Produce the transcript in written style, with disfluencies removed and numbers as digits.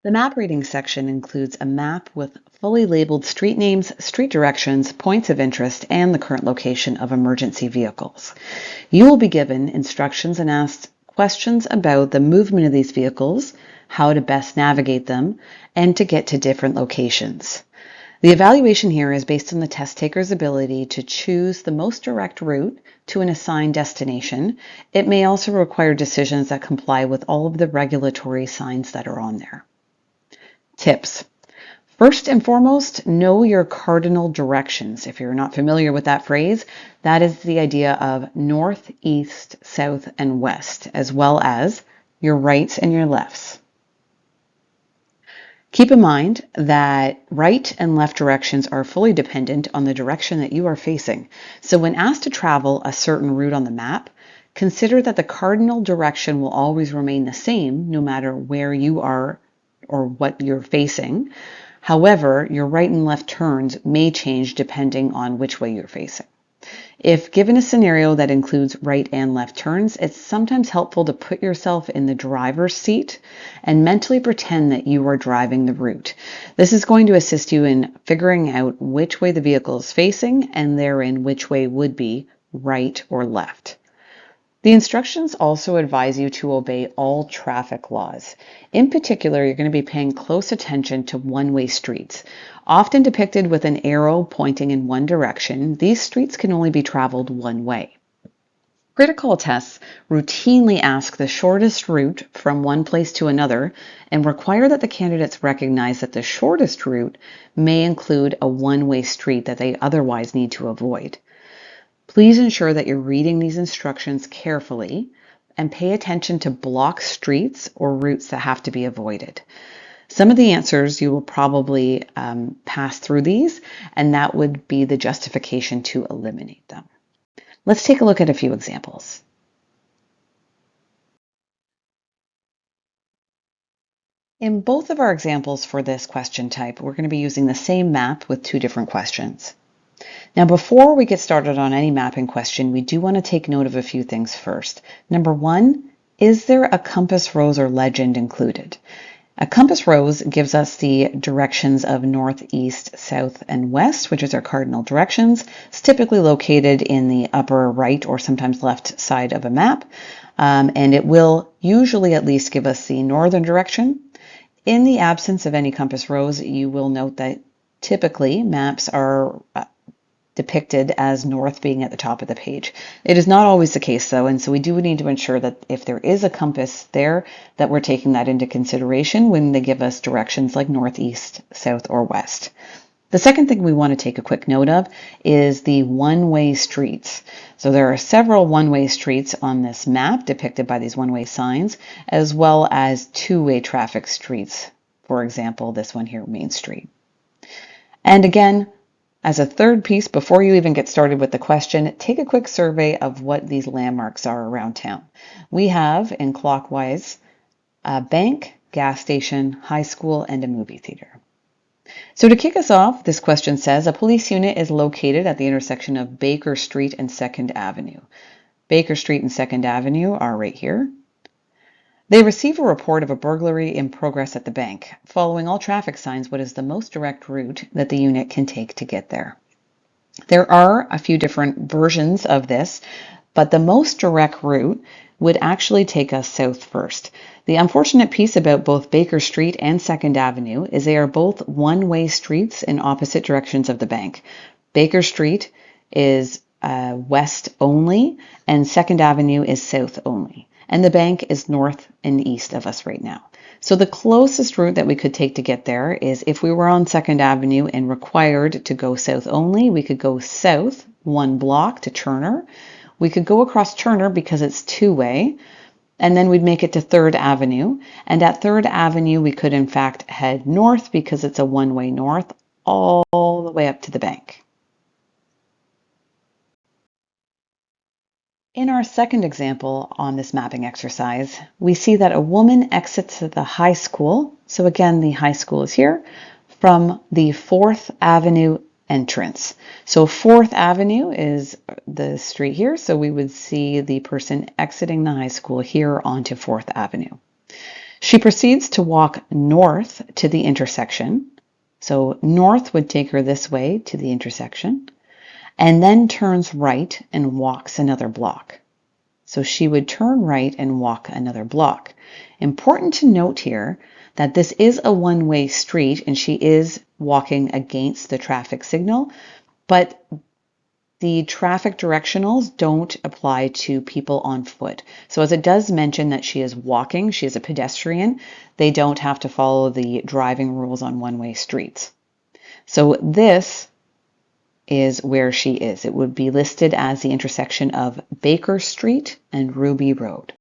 The map reading section includes a map with fully labeled street names, street directions, points of interest, and the current location of emergency vehicles. You will be given instructions and asked questions about the movement of these vehicles, how to best navigate them, and to get to different locations. The evaluation here is based on the test taker's ability to choose the most direct route to an assigned destination. It may also require decisions that comply with all of the regulatory signs that are on there. Tips. First and foremost, know your cardinal directions. If you're not familiar with that phrase, that is the idea of north, east, south, and west, as well as your rights and your lefts. Keep in mind that right and left directions are fully dependent on the direction that you are facing. So when asked to travel a certain route on the map, consider that the cardinal direction will always remain the same no matter where you are or what you're facing. However, your right and left turns may change depending on which way you're facing. If given a scenario that includes right and left turns, it's sometimes helpful to put yourself in the driver's seat and mentally pretend that you are driving the route. This is going to assist you in figuring out which way the vehicle is facing and therein which way would be right or left. The instructions also advise you to obey all traffic laws. In particular, you're going to be paying close attention to one-way streets. Often depicted with an arrow pointing in one direction, these streets can only be traveled one way. CritiCall tests routinely ask the shortest route from one place to another and require that the candidates recognize that the shortest route may include a one-way street that they otherwise need to avoid. Please ensure that you're reading these instructions carefully and pay attention to block streets or routes that have to be avoided. Some of the answers you will probably pass through these, and that would be the justification to eliminate them. Let's take a look at a few examples. In both of our examples for this question type, we're going to be using the same map with two different questions. Now, before we get started on any mapping question, we do want to take note of a few things first. Number one, is there a compass rose or legend included? A compass rose gives us the directions of north, east, south, and west, which is our cardinal directions. It's typically located in the upper right or sometimes left side of a map, and it will usually at least give us the northern direction. In the absence of any compass rose, you will note that typically maps are depicted as north being at the top of the page. It is not always the case though, and so we do need to ensure that if there is a compass there, that we're taking that into consideration when they give us directions like north, east, south, or west. The second thing we want to take a quick note of is the one-way streets. So there are several one-way streets on this map depicted by these one-way signs, as well as two-way traffic streets. For example, this one here, Main Street. And again, as a third piece, before you even get started with the question, take a quick survey of what these landmarks are around town. We have, in clockwise, a bank, gas station, high school, and a movie theater. So to kick us off, this question says, a police unit is located at the intersection of Baker Street and 2nd Avenue. Baker Street and 2nd Avenue are right here. They receive a report of a burglary in progress at the bank. Following all traffic signs, what is the most direct route that the unit can take to get there? There are a few different versions of this, but the most direct route would actually take us south first. The unfortunate piece about both Baker Street and 2nd Avenue is they are both one-way streets in opposite directions of the bank. Baker Street is west only, and 2nd Avenue is south only. And the bank is north and east of us right now. So the closest route that we could take to get there is if we were on 2nd Avenue and required to go south only, we could go south 1 block to Turner. We could go across Turner because it's two-way, and then we'd make it to 3rd Avenue. And at 3rd Avenue, we could in fact head north because it's a one-way north all the way up to the bank. In our second example on this mapping exercise, we see that a woman exits the high school. So again, the high school is here from the 4th Avenue entrance. So 4th Avenue is the street here. So we would see the person exiting the high school here onto 4th Avenue. She She proceeds to walk north to the intersection. So north would take her this way to the intersection, and then turns right and walks another block. So she would turn right and walk another block. Important to note here that this is a one-way street and she is walking against the traffic signal, but the traffic directionals don't apply to people on foot. So as it does mention that she is walking, she is a pedestrian, they don't have to follow the driving rules on one-way streets. So this is where she is. It would be listed as the intersection of Baker Street and Ruby Road.